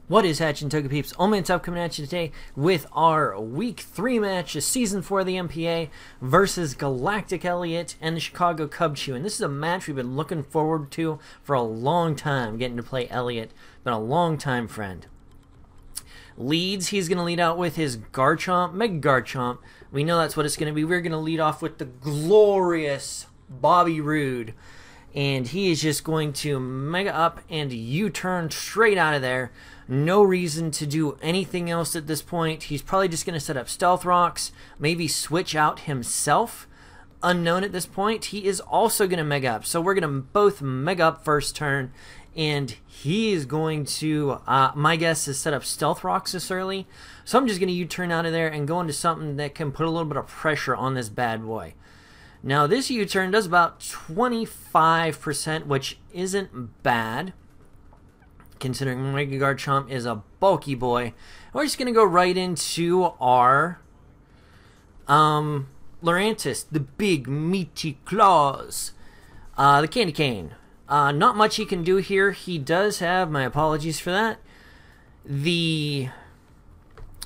What is hatching, Toga peeps? OldManTup coming at you today with our Week 3 match of Season 4 of the NPA versus GalacticElliot and the Chicago Cubchoos. And this is a match we've been looking forward to for a long time, getting to play Elliot. Been a long time friend. Leads, he's going to lead out with his Garchomp, Mega Garchomp. We know that's what it's going to be. We're going to lead off with the glorious Bobby Roode. And he is just going to Mega Up and U-turn straight out of there. No reason to do anything else at this point. He's probably just going to set up Stealth Rocks, maybe switch out himself. Unknown at this point. He is also going to Mega Up. So we're going to both Mega Up first turn. And he is going to, my guess is set up Stealth Rocks this early. So I'm just going to U-turn out of there and go into something that can put a little bit of pressure on this bad boy. Now this U-turn does about 25%, which isn't bad, considering Mega Garchomp is a bulky boy. We're just going to go right into our Lurantis, the big meaty claws, the Candy Cane. Not much he can do here. He does have, my apologies for that, the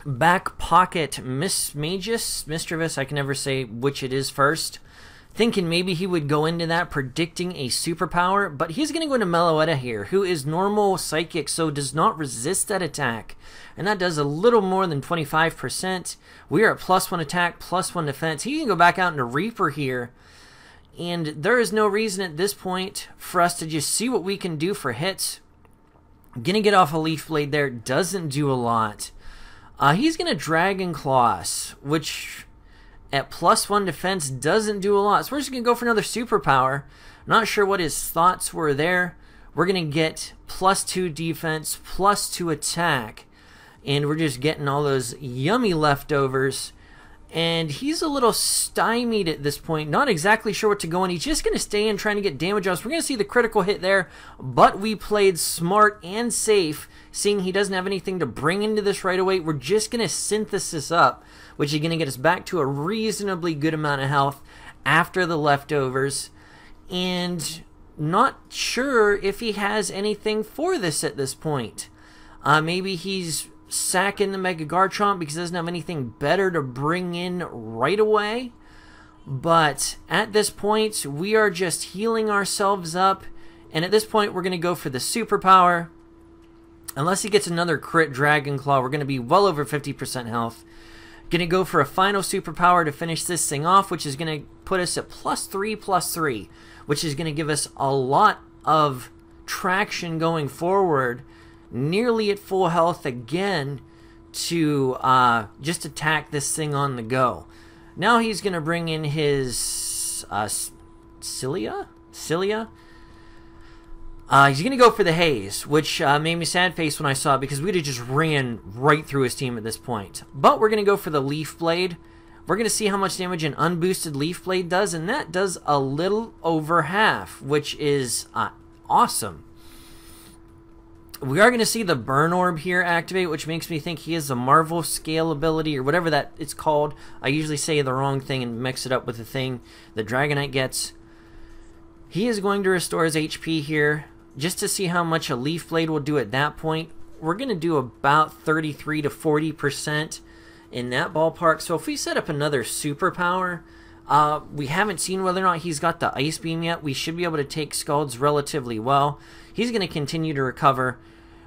back pocket Mischievous, I can never say which it is first. Thinking maybe he would go into that predicting a superpower, but he's going to go into Meloetta here, who is normal psychic, so does not resist that attack. And that does a little more than 25%. We are at +1 attack, +1 defense. He can go back out into Reaper here. And there is no reason at this point for us to just see what we can do for hits. Gonna get off a Leaf Blade there, doesn't do a lot. He's gonna Dragon Claws, which at +1 defense doesn't do a lot. So we're just gonna go for another superpower. Not sure what his thoughts were there. We're gonna get +2 defense, +2 attack. And we're just getting all those yummy leftovers. And he's a little stymied at this point. Not exactly sure what to go on. He's just going to stay in trying to get damage on us. We're going to see the critical hit there. But we played smart and safe. Seeing he doesn't have anything to bring into this right away. We're just going to synthesis up. Which is going to get us back to a reasonably good amount of health after the leftovers. And not sure if he has anything for this at this point. Maybe he's sacking the Mega Garchomp because he doesn't have anything better to bring in right away. But at this point, we are just healing ourselves up. And at this point, we're going to go for the superpower. Unless he gets another crit Dragon Claw, we're going to be well over 50% health. Going to go for a final superpower to finish this thing off, which is going to put us at +3/+3, which is going to give us a lot of traction going forward. Nearly at full health again to just attack this thing on the go. Now he's going to bring in his Cilia? He's going to go for the Haze, which made me sad face when I saw it because we'd have just ran right through his team at this point. But we're going to go for the Leaf Blade. We're going to see how much damage an unboosted Leaf Blade does, and that does a little over half, which is awesome. We are going to see the Burn Orb here activate, which makes me think he has a Marvel Scale ability, or whatever that it's called. I usually say the wrong thing and mix it up with the thing that Dragonite gets. He is going to restore his HP here, just to see how much a Leaf Blade will do at that point. We're going to do about 33 to 40% in that ballpark. So if we set up another superpower, we haven't seen whether or not he's got the Ice Beam yet. We should be able to take Scalds relatively well. He's going to continue to recover.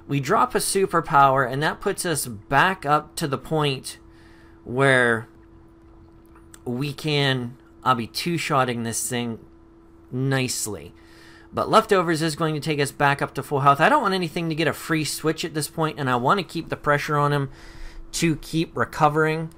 We drop a superpower, and that puts us back up to the point where we can be two-shotting this thing nicely. But leftovers is going to take us back up to full health. I don't want anything to get a free switch at this point, and I want to keep the pressure on him to keep recovering.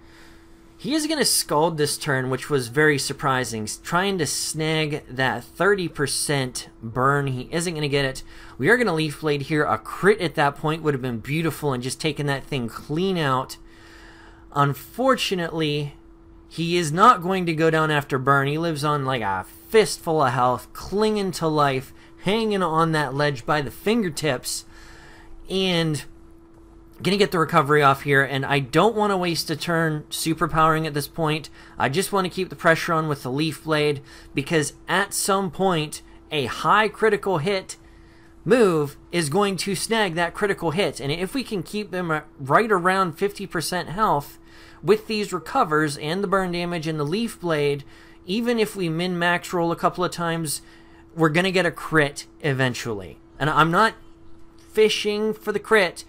He is going to Scald this turn, which was very surprising. He's trying to snag that 30% burn. He isn't going to get it. We are going to Leaf Blade here. A crit at that point would have been beautiful and just taken that thing clean out. Unfortunately, he is not going to go down after burn. He lives on like a fistful of health, clinging to life, hanging on that ledge by the fingertips. And gonna get the recovery off here, and I don't want to waste a turn superpowering at this point. I just want to keep the pressure on with the Leaf Blade, because at some point a high critical hit move is going to snag that critical hit. And if we can keep them right around 50% health with these recovers and the burn damage and the leaf blade, even if we min-max roll a couple of times, we're going to get a crit eventually. And I'm not fishing for the crit.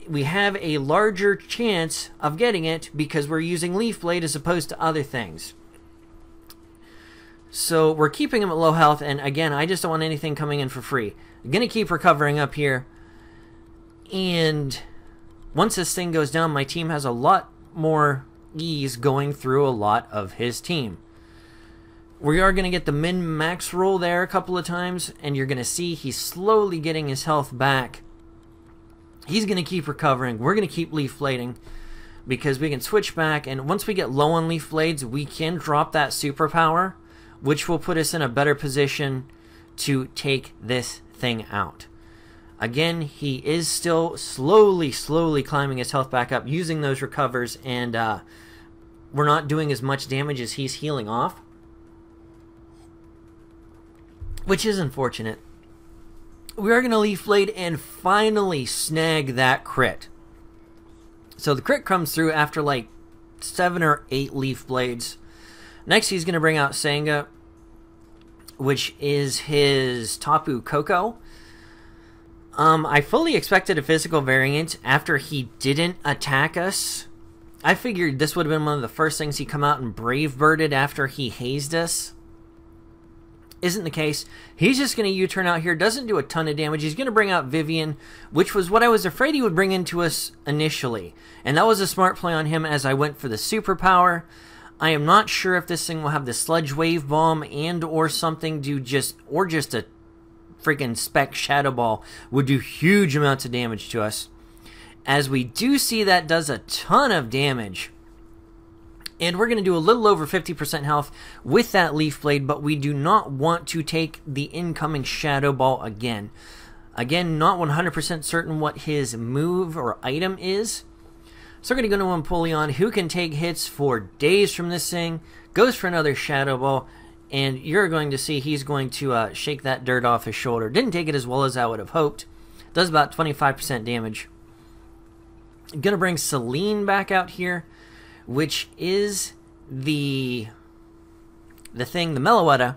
We have a larger chance of getting it because we're using leaf blade as opposed to other things. So we're keeping him at low health, and again, I just don't want anything coming in for free. I'm going to keep recovering up here, and once this thing goes down, my team has a lot more ease going through a lot of his team. We are going to get the min-max roll there a couple of times, and you're going to see he's slowly getting his health back. He's going to keep recovering. We're going to keep leaf blading because we can switch back, and once we get low on leaf blades, we can drop that superpower, which will put us in a better position to take this thing out. Again, he is still slowly climbing his health back up using those recovers, and we're not doing as much damage as he's healing off, which is unfortunate. We are going to leaf blade and finally snag that crit. So the crit comes through after like 7 or 8 leaf blades. Next, he's going to bring out Sanga, which is his Tapu Koko. I fully expected a physical variant after he didn't attack us. I figured this would have been one of the first things he'd come out and Brave Birded after he hazed us. Isn't the case. He's just going to U-turn out here, doesn't do a ton of damage. He's going to bring out Vivian, which was what I was afraid he would bring into us initially. And that was a smart play on him as I went for the superpower. I am not sure if this thing will have the Sludge Wave Bomb and or something do just a freaking Spec Shadow Ball would do huge amounts of damage to us. As we do see that does a ton of damage. And we're going to do a little over 50% health with that Leaf Blade, but we do not want to take the incoming Shadow Ball again. Again, not 100% certain what his move or item is. So we're going to go to Empoleon, who can take hits for days from this thing, goes for another Shadow Ball, and you're going to see he's going to shake that dirt off his shoulder. Didn't take it as well as I would have hoped. Does about 25% damage. I'm going to bring Celine back out here, which is the Meloetta.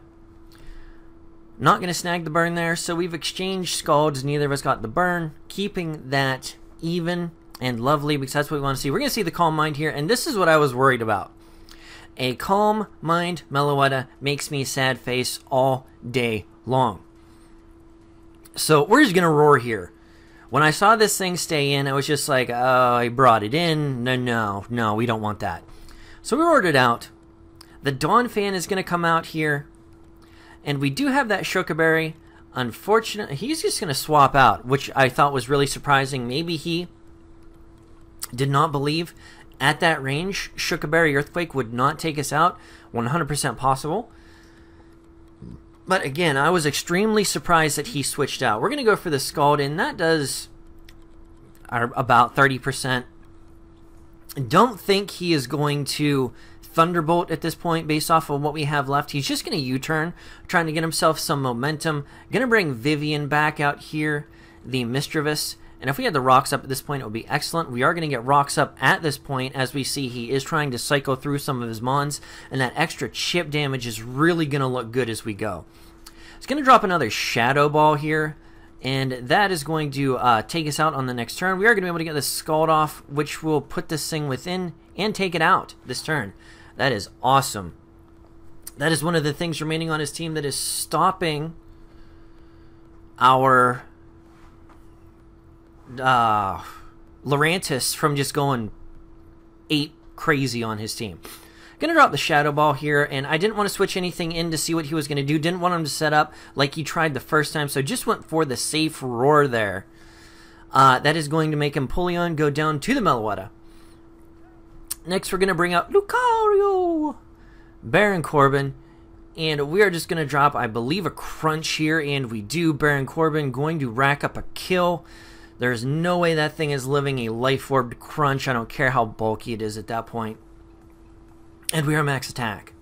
Not going to snag the burn there, so we've exchanged Scalds. Neither of us got the burn, keeping that even and lovely, because that's what we want to see. We're going to see the Calm Mind here, and this is what I was worried about. A Calm Mind Meloetta makes me sad face all day long. So we're just going to roar here. When I saw this thing stay in, I was just like, oh, I brought it in. No, we don't want that. So we roared it out. The Dawn Fan is going to come out here, and we do have that Shokaberry. Unfortunately, he's just going to swap out, which I thought was really surprising. Maybe he did not believe at that range Shokaberry Earthquake would not take us out. 100% possible. But again, I was extremely surprised that he switched out. We're going to go for the Scald, and that does about 30%. Don't think he is going to Thunderbolt at this point based off of what we have left. He's just going to U-turn, trying to get himself some momentum. Going to bring Vivian back out here, the Mischievous. And if we had the rocks up at this point, it would be excellent. We are going to get rocks up at this point. As we see, he is trying to cycle through some of his mons, and that extra chip damage is really going to look good as we go. It's going to drop another Shadow Ball here, and that is going to take us out on the next turn. We are going to be able to get this Scald off, which will put this thing within and take it out this turn. That is awesome. That is one of the things remaining on his team that is stopping our Lurantis from just going ape crazy on his team. Gonna drop the Shadow Ball here, and I didn't want to switch anything in to see what he was gonna do. Didn't want him to set up like he tried the first time, so just went for the safe roar there. That is going to make Empoleon go down to the Meloetta. Next, we're gonna bring out Lucario, Baron Corbin, and we are just gonna drop, I believe, a Crunch here, and we do. Baron Corbin going to rack up a kill. There's no way that thing is living a Life Orb Crunch. I don't care how bulky it is at that point. And we are max attack.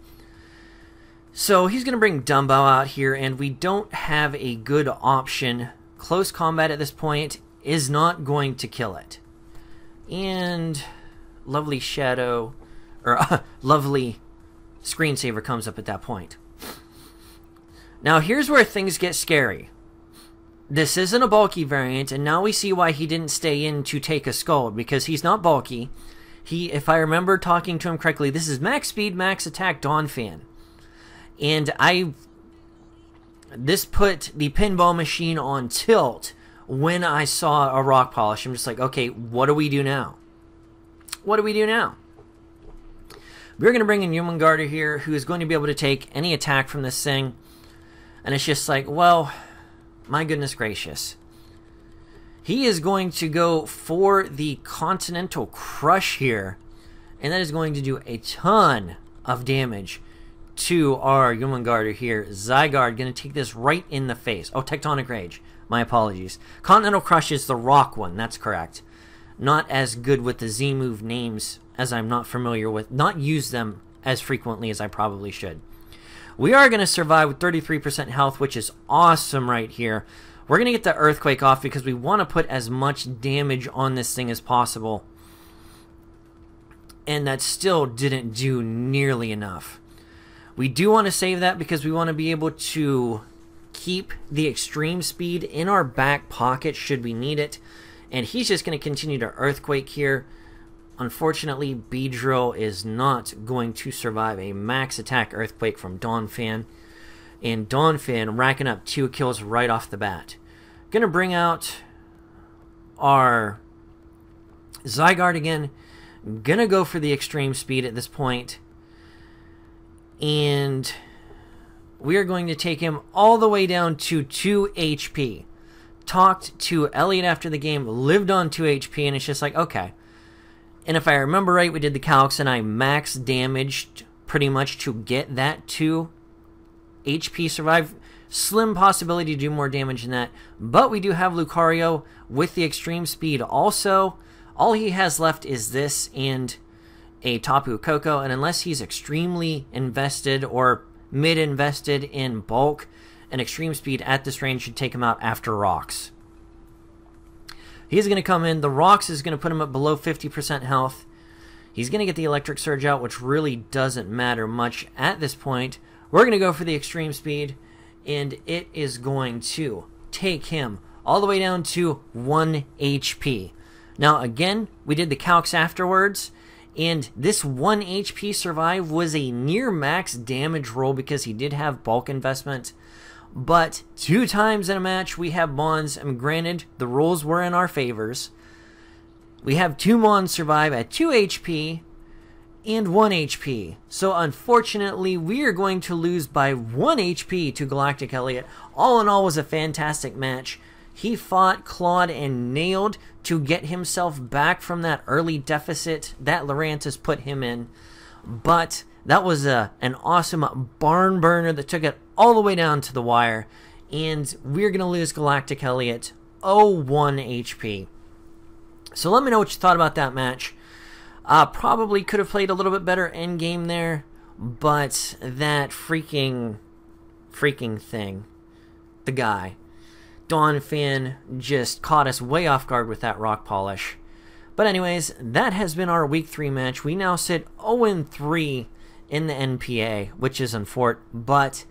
So he's going to bring Dumbo out here, and we don't have a good option. Close combat at this point is not going to kill it. And lovely Shadow, or lovely Screensaver comes up at that point. Now here's where things get scary. This isn't a bulky variant, and now we see why he didn't stay in to take a Scald, because he's not bulky. If I remember talking to him correctly, this is max speed, max attack Donphan. And this put the pinball machine on tilt when I saw a rock polish. I'm just like, okay, what do we do now? What do we do now? We're going to bring in Human here, who is going to be able to take any attack from this thing. And it's just like, well, my goodness gracious. He is going to go for the Continental Crush here. And that is going to do a ton of damage to our Human here. Zygarde going to take this right in the face. Oh, Tectonic Rage. My apologies. Continental Crush is the rock one. That's correct. Not as good with the Z-move names, as I'm not familiar with. Not use them as frequently as I probably should. We are going to survive with 33% health, which is awesome right here. We're going to get the Earthquake off because we want to put as much damage on this thing as possible. And that still didn't do nearly enough. We do want to save that because we want to be able to keep the extreme speed in our back pocket should we need it. And he's just going to continue to Earthquake here. Unfortunately, Beedrill is not going to survive a max attack Earthquake from Donphan. And Donphan racking up 2 kills right off the bat. Going to bring out our Zygarde again. Going to go for the extreme speed at this point. And we are going to take him all the way down to 2 HP. Talked to Elliot after the game, lived on 2 HP, and it's just like, okay. And if I remember right, we did the calcs, and I max damaged pretty much to get that 2 HP survive. Slim possibility to do more damage than that. But we do have Lucario with the extreme speed also. All he has left is this and a Tapu Koko, and unless he's extremely invested or mid-invested in bulk, an extreme speed at this range should take him out after rocks. He's going to come in. The rocks is going to put him at below 50% health. He's going to get the electric surge out, which really doesn't matter much at this point. We're going to go for the extreme speed, and it is going to take him all the way down to 1 HP. Now, again, we did the calcs afterwards, and this 1 HP survive was a near max damage roll because he did have bulk investment. But 2 times in a match, we have Mons, and granted, the rolls were in our favors. We have 2 Mons survive at 2 HP and 1 HP. So unfortunately, we are going to lose by 1 HP to GalacticElliot. All in all, was a fantastic match. He fought, clawed, and nailed to get himself back from that early deficit that Lurantis put him in. But that was an awesome barn burner that took it all the way down to the wire. And we're going to lose GalacticElliot 1 HP. So let me know what you thought about that match. Probably could have played a little bit better endgame there. But that freaking thing, the guy, Donphan, just caught us way off guard with that rock polish. But anyways, that has been our Week 3 match. We now sit 0-3 in the NPA, which is unfortunate, but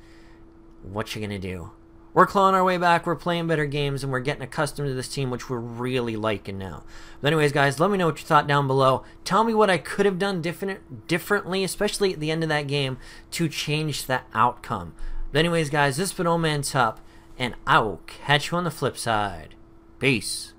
what you gonna do? We're clawing our way back, we're playing better games, and we're getting accustomed to this team, which we're really liking now. But anyways, guys, let me know what you thought down below. Tell me what I could have done differently, especially at the end of that game, to change that outcome. But anyways, guys, this has been OldManTup, and I will catch you on the flip side. Peace.